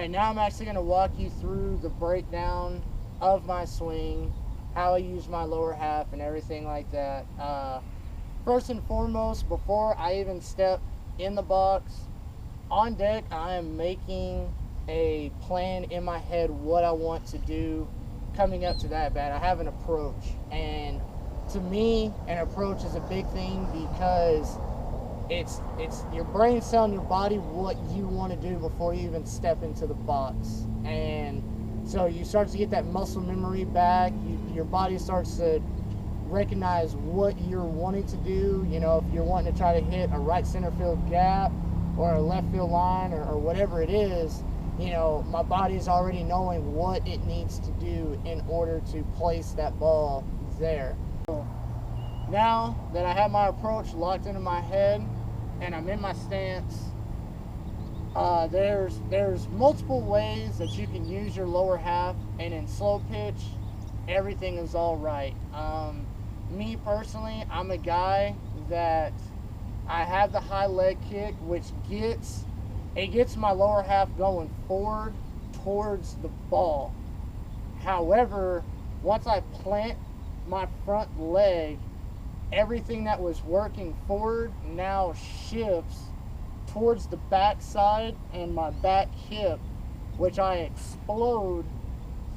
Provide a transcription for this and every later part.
Alright, now I'm actually going to walk you through the breakdown of my swing, how I use my lower half and everything like that. First and foremost, before I even step in the box, on deck, I am making a plan in my head what I want to do coming up to that bat. I have an approach, and to me, an approach is a big thing because it's your brain's telling your body what you want to do before you even step into the box. And so you start to get that muscle memory back. Your body starts to recognize what you're wanting to do. You know, if you're wanting to try to hit a right center field gap or a left field line or whatever it is, you know, my body's already knowing what it needs to do in order to place that ball there. So now that I have my approach locked into my head and I'm in my stance, there's multiple ways that you can use your lower half, and in slow pitch, everything is all right. Me personally, I'm a guy that I have the high leg kick, which gets my lower half going forward towards the ball. However, once I plant my front leg, everything that was working forward now shifts towards the back side and my back hip, which I explode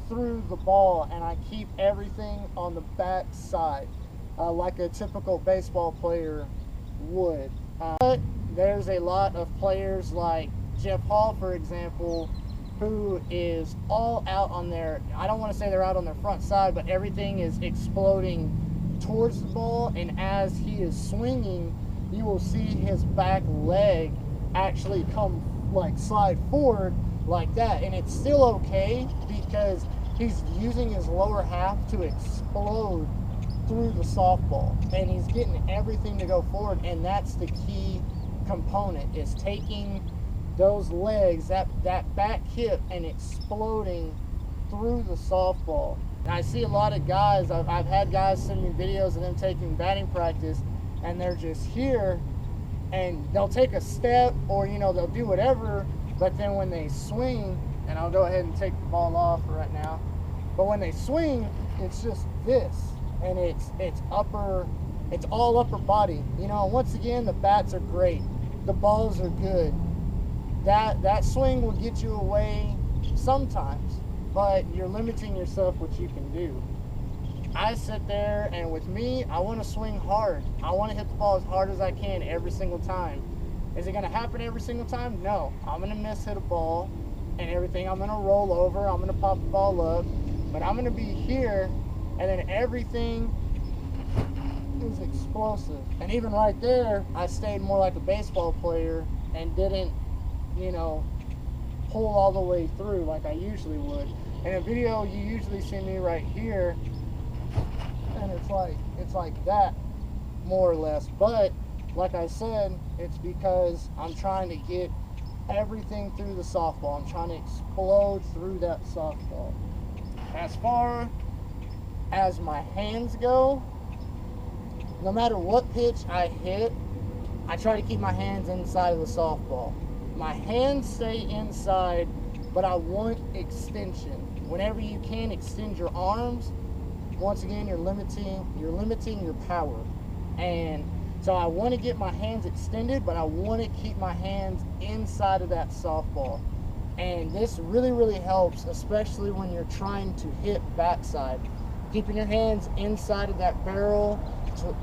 through the ball, and I keep everything on the back side, like a typical baseball player would. But there's a lot of players like Jeff Hall, for example, who is all out on their, I don't want to say they're out on their front side, but everything is exploding towards the ball, and as he is swinging, you will see his back leg actually come, like, slide forward like that, and it's still okay because he's using his lower half to explode through the softball, and he's getting everything to go forward. And that's the key component, is taking those legs, that back hip, and exploding through the softball. And I see a lot of guys, I've had guys send me videos of them taking batting practice, and they're just here, and they'll take a step, or, you know, they'll do whatever, but then when they swing, and I'll go ahead and take the ball off right now, but when they swing, it's just this, and it's all upper body. You know, once again, the bats are great, the balls are good. That swing will get you away sometimes, but you're limiting yourself what you can do. I sit there, and with me, I want to swing hard. I want to hit the ball as hard as I can every single time. Is it going to happen every single time? No. I'm going to miss hit a ball and everything. I'm going to roll over. I'm going to pop the ball up. But I'm going to be here, and then everything is explosive. And even right there, I stayed more like a baseball player and didn't, you know, pull all the way through like I usually would. In a video, you usually see me right here, and it's like that, more or less. But like I said, it's because I'm trying to get everything through the softball. I'm trying to explode through that softball. As far as my hands go, no matter what pitch I hit, I try to keep my hands inside of the softball. My hands stay inside, but I want extension. Whenever you can extend your arms, once again, you're limiting your power. And so I want to get my hands extended, but I want to keep my hands inside of that softball. And this really, really helps, especially when you're trying to hit backside. Keeping your hands inside of that barrel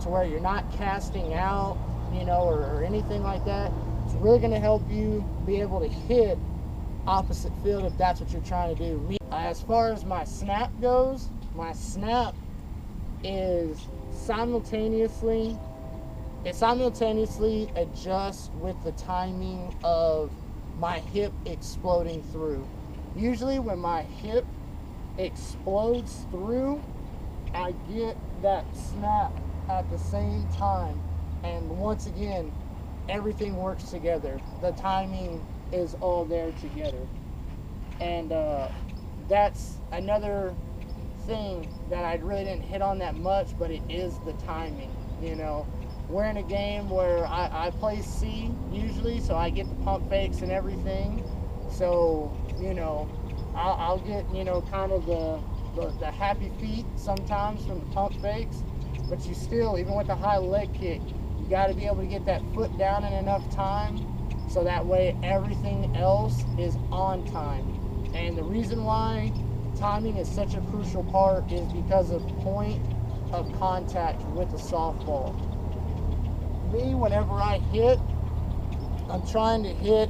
to where you're not casting out, you know, or anything like that. It's really going to help you be able to hit opposite field if that's what you're trying to do. As far as my snap goes, my snap is simultaneously adjusts with the timing of my hip exploding through. Usually when my hip explodes through, I get that snap at the same time, and once again, everything works together. The timing is all there together. And that's another thing that I really didn't hit on that much, but it is the timing. You know, we're in a game where I play C usually, so I get the pump fakes and everything. So you know, I'll get, you know, kind of the happy feet sometimes from the pump fakes, but you still, even with the high leg kick, you got to be able to get that foot down in enough time so that way everything else is on time. And the reason why timing is such a crucial part is because of point of contact with the softball. Me, whenever I hit, I'm trying to hit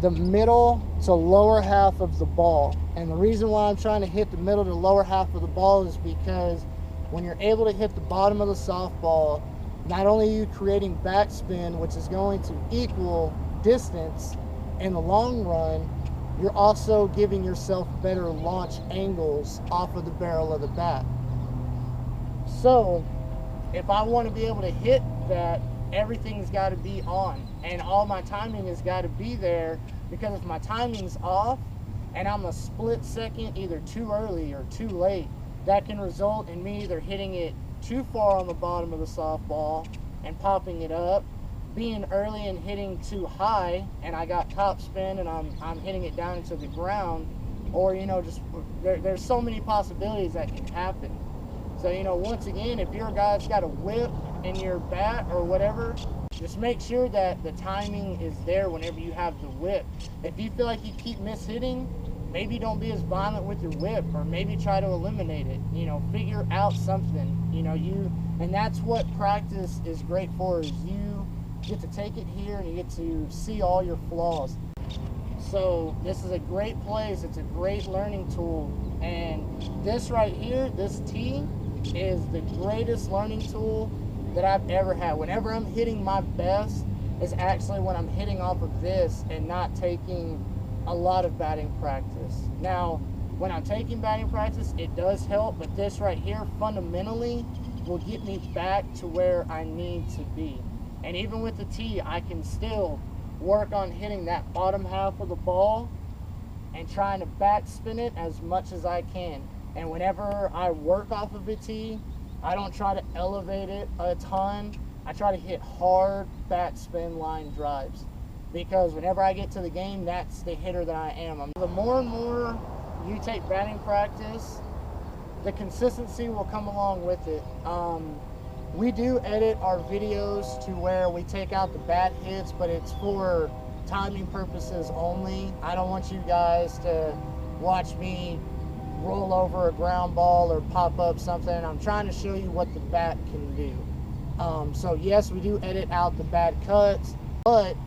the middle to lower half of the ball. And the reason why I'm trying to hit the middle to lower half of the ball is because when you're able to hit the bottom of the softball, not only are you creating backspin, which is going to equal distance in the long run, you're also giving yourself better launch angles off of the barrel of the bat. So if I want to be able to hit that, everything's got to be on, and all my timing has got to be there, because if my timing's off and I'm a split second either too early or too late, that can result in me either hitting it too far on the bottom of the softball and popping it up, being early and hitting too high and I got top spin and I'm hitting it down into the ground, or, you know, just there's so many possibilities that can happen. So, you know, once again, if you're a guy that's got a whip in your bat or whatever, just make sure that the timing is there whenever you have the whip. If you feel like you keep mishitting, maybe don't be as violent with your whip, or maybe try to eliminate it. You know, figure out something. You know, and that's what practice is great for, is you get to take it here and you get to see all your flaws. So this is a great place. It's a great learning tool. And this right here, this tee, is the greatest learning tool that I've ever had. Whenever I'm hitting my best is actually when I'm hitting off of this and not taking a lot of batting practice. Now, when I'm taking batting practice, it does help, but this right here fundamentally will get me back to where I need to be. And even with the tee, I can still work on hitting that bottom half of the ball and trying to backspin it as much as I can. And whenever I work off of a tee, I don't try to elevate it a ton. I try to hit hard backspin line drives, because whenever I get to the game, that's the hitter that I am. The more and more you take batting practice, the consistency will come along with it. We do edit our videos to where we take out the bad hits, but it's for timing purposes only. I don't want you guys to watch me roll over a ground ball or pop up something. I'm trying to show you what the bat can do. So yes, we do edit out the bad cuts, but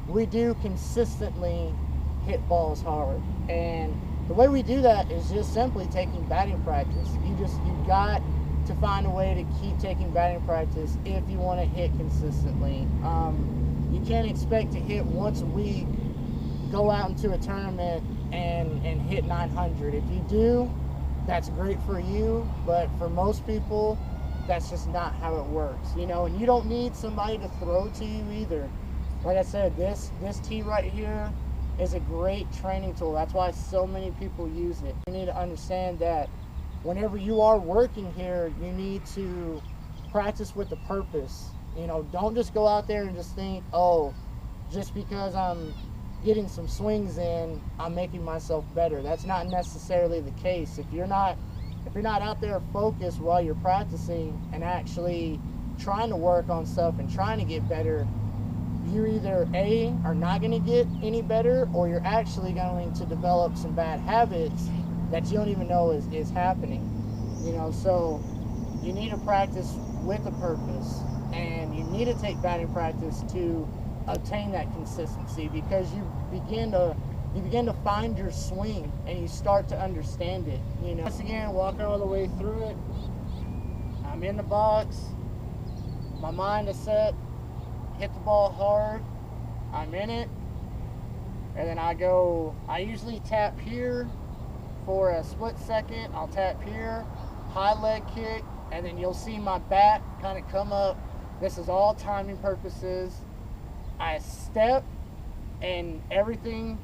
we do consistently hit balls hard. And the way we do that is just simply taking batting practice. You got to find a way to keep taking batting practice if you want to hit consistently. You can't expect to hit once a week, go out into a tournament and hit 900. If you do, that's great for you, but for most people, that's just not how it works, you know. And you don't need somebody to throw to you either. Like I said, this tee right here is a great training tool. That's why so many people use it. You need to understand that whenever you are working here, you need to practice with a purpose. You know, don't just go out there and just think, oh, just because I'm getting some swings in, I'm making myself better. That's not necessarily the case. If you're not out there focused while you're practicing and actually trying to work on stuff and trying to get better, you either A, are not going to get any better, or you're actually going to develop some bad habits that you don't even know is happening. You know, so you need to practice with a purpose, and you need to take batting practice to obtain that consistency, because you begin to find your swing and you start to understand it. You know, once again, walking all the way through it, I'm in the box, my mind is set, hit the ball hard, I'm in it, and then I usually tap here for a split second, I'll tap here, high leg kick, and then you'll see my bat kind of come up. This is all timing purposes. I step and everything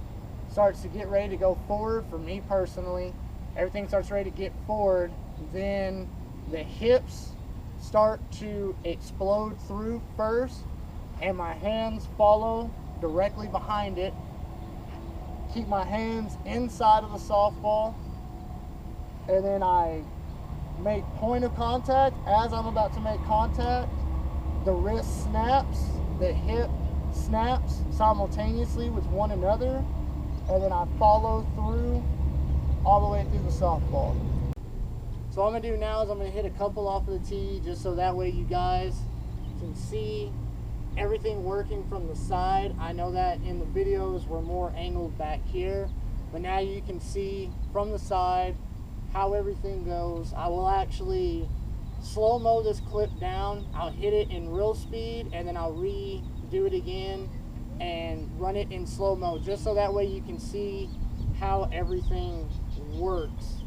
starts to get ready to go forward. For me personally, everything starts ready to get forward, then the hips start to explode through first, and my hands follow directly behind it. keep my hands inside of the softball, and then I make point of contact. As I'm about to make contact, the wrist snaps, the hip snaps simultaneously with one another, and then I follow through all the way through the softball. So what I'm gonna do now is I'm gonna hit a couple off of the tee, just so that way you guys can see everything working from the side. I know that in the videos we're more angled back here, but now you can see from the side how everything goes. I will actually slow-mo this clip down. I'll hit it in real speed, and then I'll redo it again and run it in slow-mo, just so that way you can see how everything works.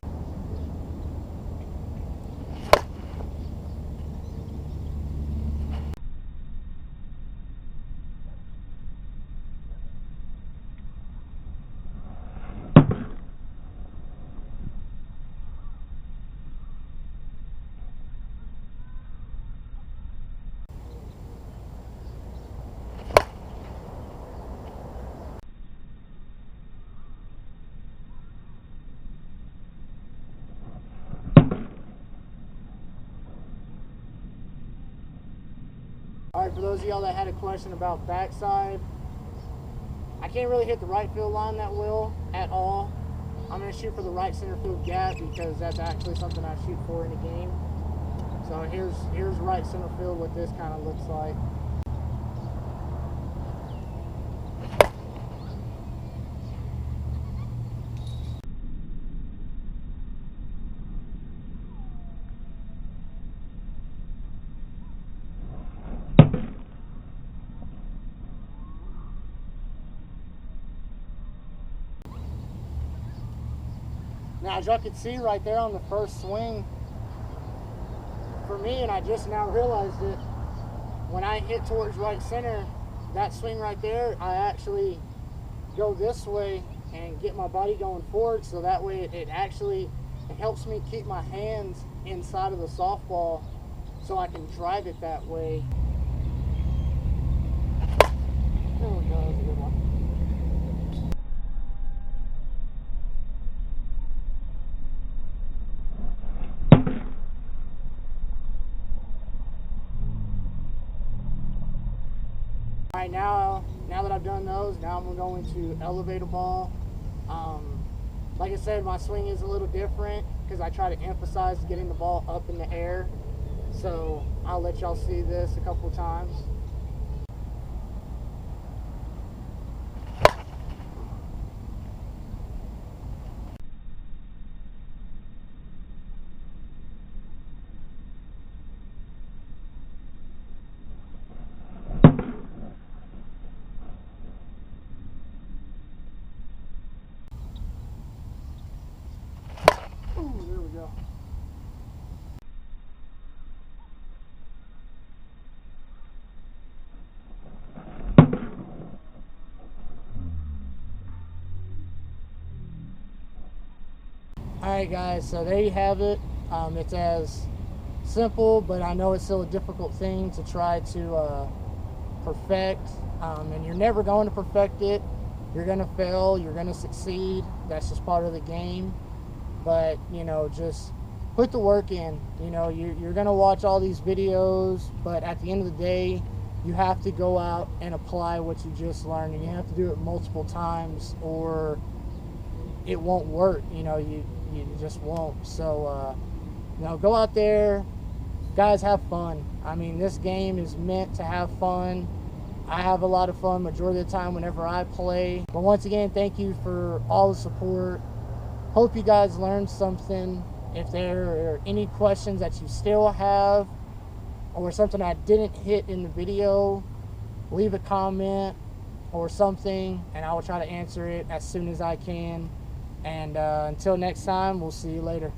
Alright, for those of y'all that had a question about backside, I can't really hit the right field line that well at all. I'm going to shoot for the right center field gap because that's actually something I shoot for in a game. So here's right center field, what this kind of looks like. Now, as y'all can see right there on the first swing, for me, and I just now realized it, when I hit towards right center, that swing right there, I actually go this way and get my body going forward, so that way it helps me keep my hands inside of the softball so I can drive it that way. There we go, that was a good one. Alright, now that I've done those, now I'm going to elevate a ball. Like I said, my swing is a little different because I try to emphasize getting the ball up in the air. So I'll let y'all see this a couple times. Ooh, there we go. Alright guys, so there you have it. It's as simple, but I know it's still a difficult thing to try to perfect. And you're never going to perfect it. You're going to fail, you're going to succeed. That's just part of the game. But, you know, just put the work in. You know, you're going to watch all these videos, but at the end of the day, you have to go out and apply what you just learned, and you have to do it multiple times or it won't work. You know, you just won't. So, you know, go out there, guys, have fun. I mean, this game is meant to have fun. I have a lot of fun majority of the time whenever I play. But once again, thank you for all the support. Hope you guys learned something. If there are any questions that you still have or something I didn't hit in the video, leave a comment or something and I will try to answer it as soon as I can. And until next time, we'll see you later.